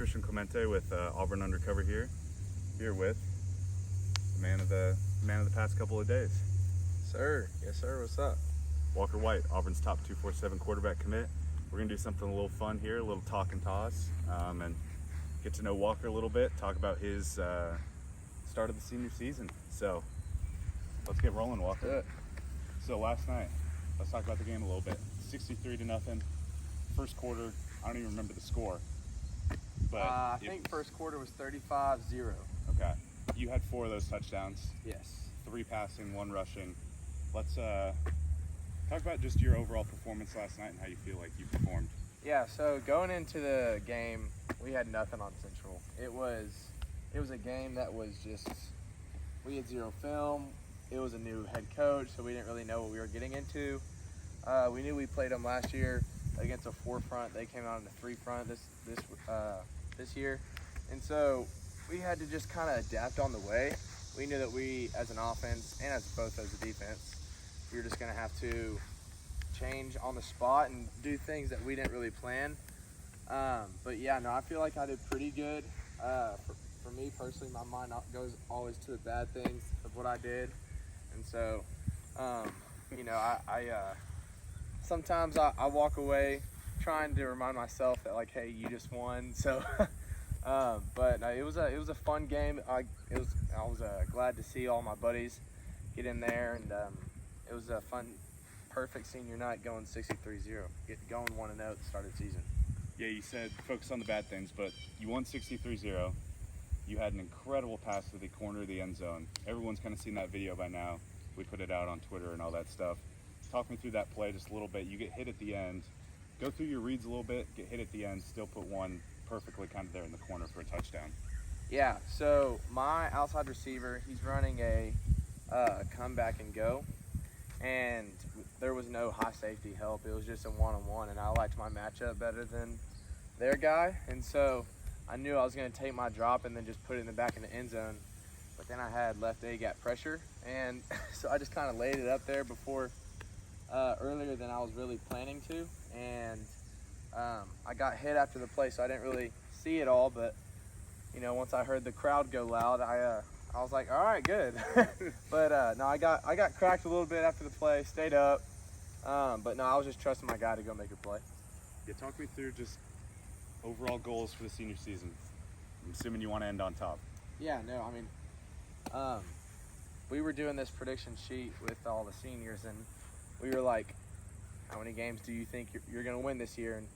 Christian Clemente with Auburn Undercover here with the man of the past couple of days. Sir, yes sir, what's up? Walker White, Auburn's top 247 quarterback commit. We're gonna do something a little fun here, a little talk and toss, and get to know Walker a little bit, talk about his start of the senior season. So let's get rolling, Walker. Good. So last night, let's talk about the game a little bit. 63-0. First quarter, I don't even remember the score. But I think first quarter was 35-0. Okay. You had 4 of those touchdowns. Yes. 3 passing, 1 rushing. Let's talk about just your overall performance last night and how you feel like you performed. Yeah, so going into the game, we had nothing on Central. It was a game that was just, we had 0 film. It was a new head coach, so we didn't really know what we were getting into. We knew we played them last year against a 4 front. They came out in a 3 front this year. And so we had to just kind of adapt on the way. We knew that we, as an offense and as both as a defense, we were just going to have to change on the spot and do things that we didn't really plan. But yeah, no, I feel like I did pretty good. For me personally, my mind goes always to the bad things of what I did. And so, you know, I sometimes I walk away trying to remind myself that, like, hey, you just won. So, but no, it was a fun game. I was glad to see all my buddies get in there, and it was a fun, perfect senior night going 63-0, going 1-0 at the start of the season. Yeah, you said focus on the bad things, but you won 63-0. You had an incredible pass to the corner of the end zone. Everyone's kind of seen that video by now. We put it out on Twitter and all that stuff. Talk me through that play just a little bit. You get hit at the end. Go through your reads a little bit, get hit at the end, still put one perfectly kind of there in the corner for a touchdown. Yeah, so my outside receiver, he's running a come back and go, and there was no high safety help. It was just a one-on-one, and I liked my matchup better than their guy, and so I knew I was going to take my drop and then just put it in the back in the end zone. But then I had left A gap pressure, and so I just kind of laid it up there before earlier than I was really planning to, and I got hit after the play, so I didn't really see it all. But you know, once I heard the crowd go loud, I was like, all right, good. But no, I got cracked a little bit after the play, stayed up, but no, I was just trusting my guy to go make a play. Yeah, talk me through just overall goals for the senior season. I'm assuming you want to end on top. Yeah, no, I mean, we were doing this prediction sheet with all the seniors, and we were like, how many games do you think you're going to win this year? And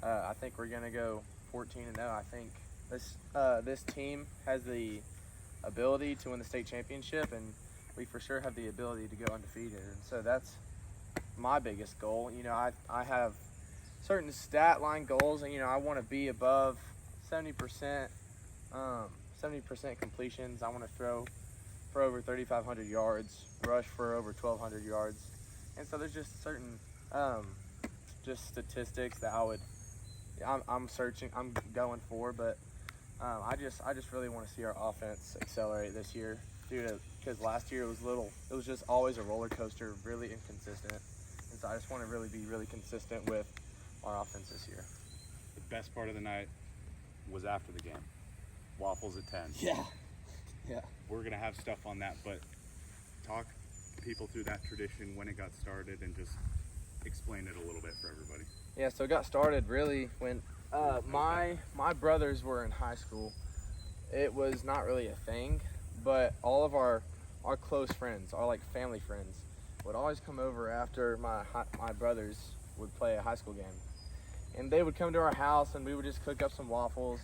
I think we're going to go 14-0. I think this team has the ability to win the state championship, and we for sure have the ability to go undefeated. And so that's my biggest goal. You know, I have certain stat line goals, and you know, I want to be above 70%, 70% completions. I want to throw for over 3,500 yards, rush for over 1,200 yards. And so there's just certain just statistics that I'm going for, but I just really want to see our offense accelerate this year, because last year it was just always a roller coaster, really inconsistent. And so I just want to really be really consistent with our offense this year. The best part of the night was after the game. Waffles at 10. Yeah. Yeah. We're going to have stuff on that, but talk people through that tradition, when it got started, and just explain it a little bit for everybody. Yeah, so it got started really when my brothers were in high school. It was not really a thing, but all of our close friends, our like family friends, would always come over after my brothers would play a high school game. And they would come to our house, and we would just cook up some waffles,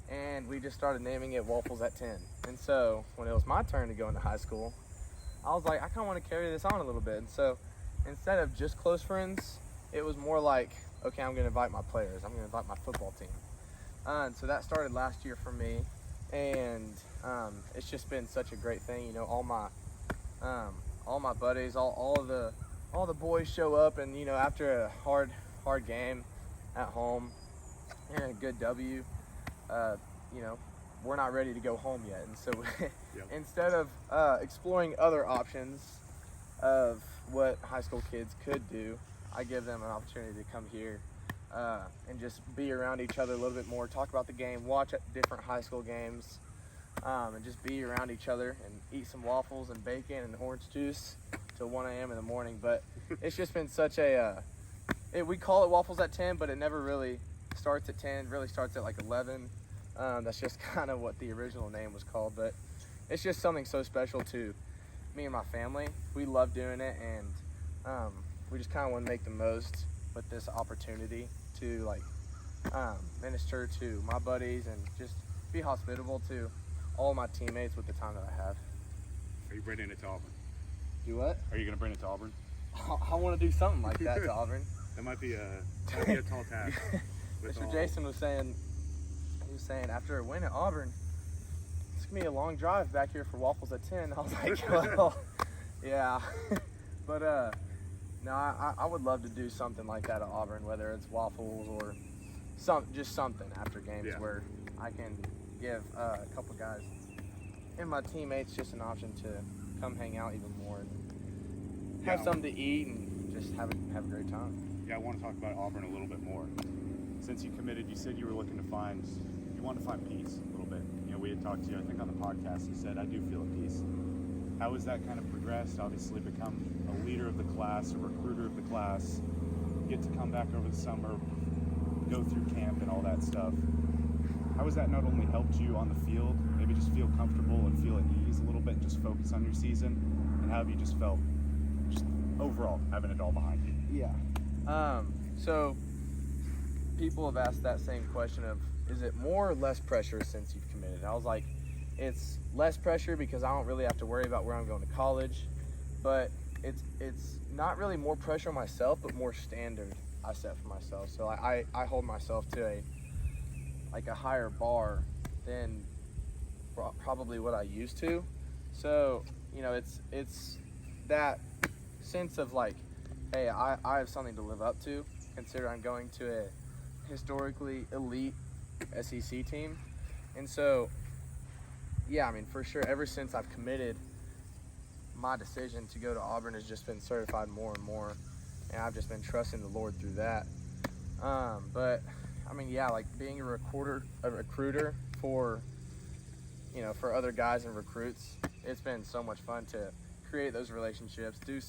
and we just started naming it Waffles at 10. And so when it was my turn to go into high school, I was like, I kind of want to carry this on a little bit. And so instead of just close friends, it was more like, okay, I'm going to invite my players. I'm going to invite my football team. And so that started last year for me. And it's just been such a great thing. You know, all my buddies, all the boys show up, and you know, after a hard game at home and a good W, you know, we're not ready to go home yet. And so Yep. instead of exploring other options of what high school kids could do, I give them an opportunity to come here and just be around each other a little bit more, talk about the game, watch at different high school games, and just be around each other and eat some waffles and bacon and orange juice till 1 a.m. in the morning. But it's just been such a, we call it Waffles at 10, but it never really starts at 10. It really starts at like 11. That's just kind of what the original name was called. But it's just something so special to me and my family. We love doing it, and we just kind of want to make the most with this opportunity to like minister to my buddies and just be hospitable to all my teammates with the time that I have. Are you bringing it to Auburn? Do what? Are you going to bring it to Auburn? I want to do something like that to Auburn. That might be a tall task. Mr. Jason was saying, after a win at Auburn, it's going to be a long drive back here for Waffles at 10. I was like, well, yeah. But no, I would love to do something like that at Auburn, whether it's waffles or just something after games where I can give a couple guys and my teammates just an option to come hang out even more and have something to eat and just have a great time. Yeah, I want to talk about Auburn a little bit more. Since you committed, you said you were looking to find peace a little bit. You know, we had talked to you, I think on the podcast, you said, I do feel at peace. How has that kind of progressed? Obviously become a leader of the class, a recruiter of the class, get to come back over the summer, go through camp and all that stuff. How has that not only helped you on the field, maybe just feel comfortable and feel at ease a little bit and just focus on your season? And how have you just felt just overall having it all behind you? Yeah. So people have asked that same question of, is it more or less pressure since you've committed? I was like, it's less pressure because I don't really have to worry about where I'm going to college, but it's not really more pressure on myself, but more standard I set for myself. So I hold myself to a higher bar than probably what I used to. So, you know, it's that sense of like, hey, I have something to live up to, consider I'm going to a historically elite SEC team. And so, yeah, I mean, for sure, ever since I've committed, my decision to go to Auburn has just been certified more and more, and I've just been trusting the Lord through that. But I mean, yeah, like being a recruiter for, you know, for other guys and recruits, it's been so much fun to create those relationships, do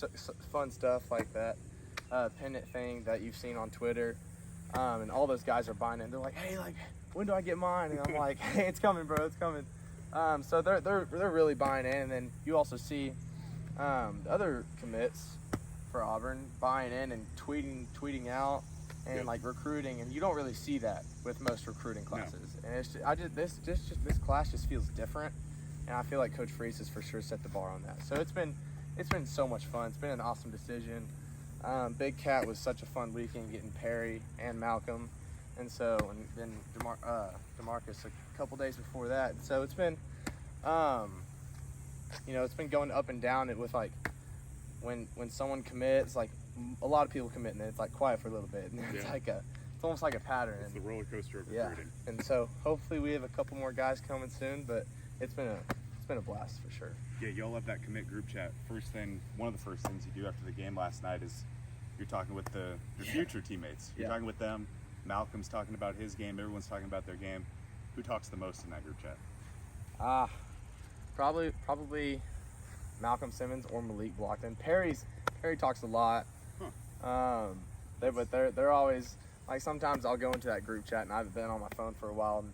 fun stuff like that pennant thing that you've seen on Twitter, and all those guys are buying in. They're like, hey, like, when do I get mine? And I'm like, hey, it's coming, bro, it's coming. So they're really buying in, and then you also see the other commits for Auburn buying in and tweeting out and like recruiting, and you don't really see that with most recruiting classes. No. And it's just, this class just feels different, and I feel like Coach Freese has for sure set the bar on that. So it's been so much fun. It's been an awesome decision. Big Cat was such a fun weekend getting Perry and Malcolm, and then DeMarcus a couple days before that. And so it's been, you know, it's been going up and down. It with like when someone commits, like a lot of people commit, and then it's like quiet for a little bit, and then it's almost like a pattern. It's the roller coaster of Yeah, recruiting. and so hopefully we have a couple more guys coming soon, but it's been a blast for sure. Yeah, y'all have that commit group chat. One of the first things you do after the game last night is you're talking with your future teammates. You're talking with them. Malcolm's talking about his game. Everyone's talking about their game. Who talks the most in that group chat? Probably Malcolm Simmons or Malik Blockton. Perry talks a lot. Huh. They're always like, sometimes I'll go into that group chat and I've been on my phone for a while, and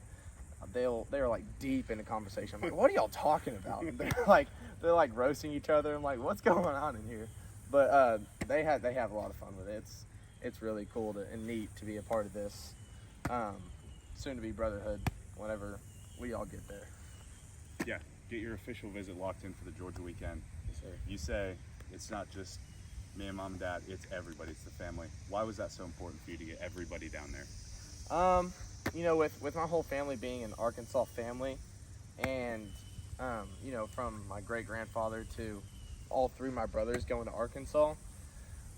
they're like deep in the conversation. I'm like, what are y'all talking about? And they're like roasting each other. I'm like, what's going on in here? But they have a lot of fun with it. It's really cool and neat to be a part of this soon to be brotherhood whenever we all get there. Yeah, get your official visit locked in for the Georgia weekend. Yes, sir. You say it's not just me and mom and dad, it's everybody, it's the family. Why was that so important for you to get everybody down there? You know, with my whole family being an Arkansas family, and you know, from my great grandfather to all three of my brothers going to Arkansas,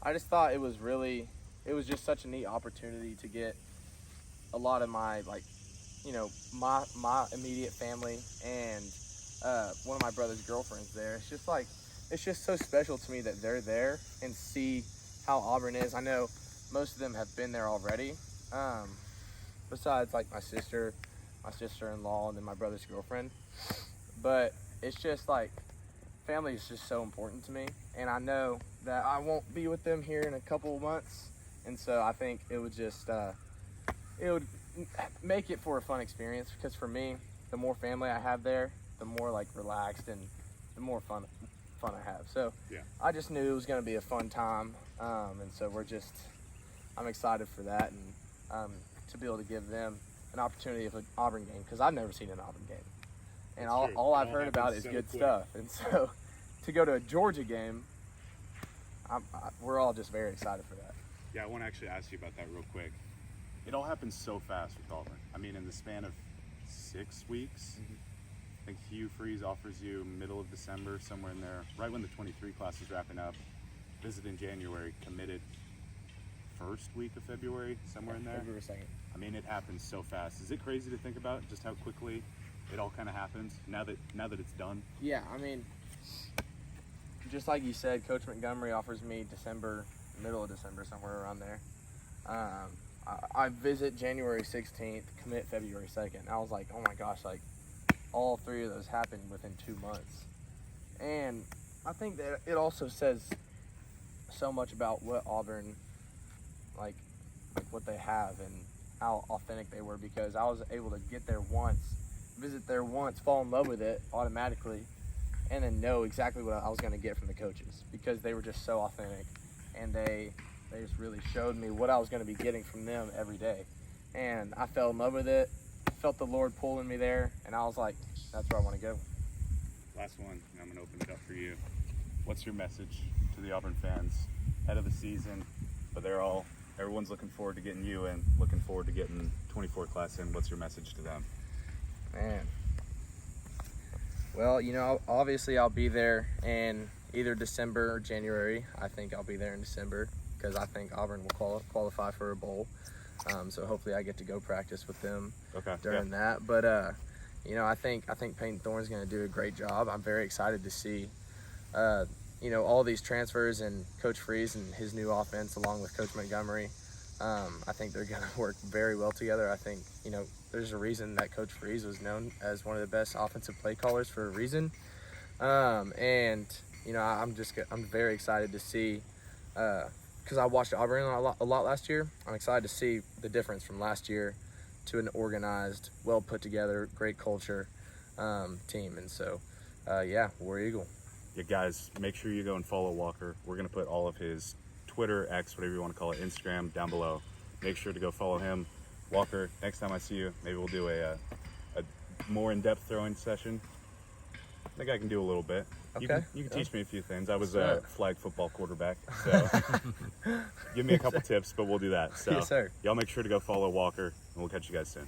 I just thought it was just such a neat opportunity to get a lot of my, like, you know, my immediate family and one of my brother's girlfriends there. It's just so special to me that they're there and see how Auburn is. I know most of them have been there already, Besides like my sister-in-law, and then my brother's girlfriend. But it's just like family is just so important to me, and I know that I won't be with them here in a couple of months, and so I think it would just it would make it for a fun experience, because for me, the more family I have there, the more like relaxed and the more fun I have. So Yeah. I just knew it was going to be a fun time, and so I'm excited for that, and to be able to give them an opportunity of an Auburn game, because I've never seen an Auburn game, and That's all true. all It I've all heard about is happens so good quick. stuff, and so to go to a Georgia game, we're all just very excited for that. Yeah, I want to actually ask you about that real quick. It all happens so fast with Auburn. I mean, in the span of 6 weeks, I think Hugh Freeze offers you middle of December, somewhere in there, right when the 23 class is wrapping up. Visit in January, committed first week of February, somewhere in there. February 2nd. I mean, it happens so fast. Is it crazy to think about just how quickly it all kind of happens now that it's done? Yeah, I mean, just like you said, Coach Montgomery offers me middle of December, somewhere around there. I visit January 16th, commit February 2nd. I was like, oh my gosh, like all 3 of those happened within 2 months. And I think that it also says so much about what Auburn, like what they have and how authentic they were, because I was able to get there once, visit there once, fall in love with it automatically, and then know exactly what I was going to get from the coaches, because they were just so authentic, and they just really showed me what I was going to be getting from them every day. And I fell in love with it, felt the Lord pulling me there, and I was like, that's where I want to go. Last one, and I'm going to open it up for you. What's your message to the Auburn fans ahead of the season? But everyone's looking forward to getting you in, looking forward to getting 24 class in. What's your message to them? Man. Well, obviously I'll be there in either December or January. I think I'll be there in December, because I think Auburn will qualify for a bowl. So hopefully I get to go practice with them during that. But I think Peyton Thorne's going to do a great job. I'm very excited to see all these transfers and Coach Freeze and his new offense along with Coach Montgomery. I think they're going to work very well together. I think there's a reason that Coach Freeze was known as one of the best offensive play callers for a reason. And I'm very excited to see, because I watched Auburn a lot last year. I'm excited to see the difference from last year to an organized, well put together, great culture team. And so, War Eagle. Yeah, guys, make sure you go and follow Walker. We're going to put all of his Twitter, X, whatever you want to call it, Instagram down below. Make sure to go follow him. Walker, next time I see you, maybe we'll do a more in-depth throwing session. I think I can do a little bit. Okay. You can teach me a few things. I was a flag football quarterback, so give me a couple tips, but we'll do that. So Yes, sir. y'all make sure to go follow Walker, and we'll catch you guys soon.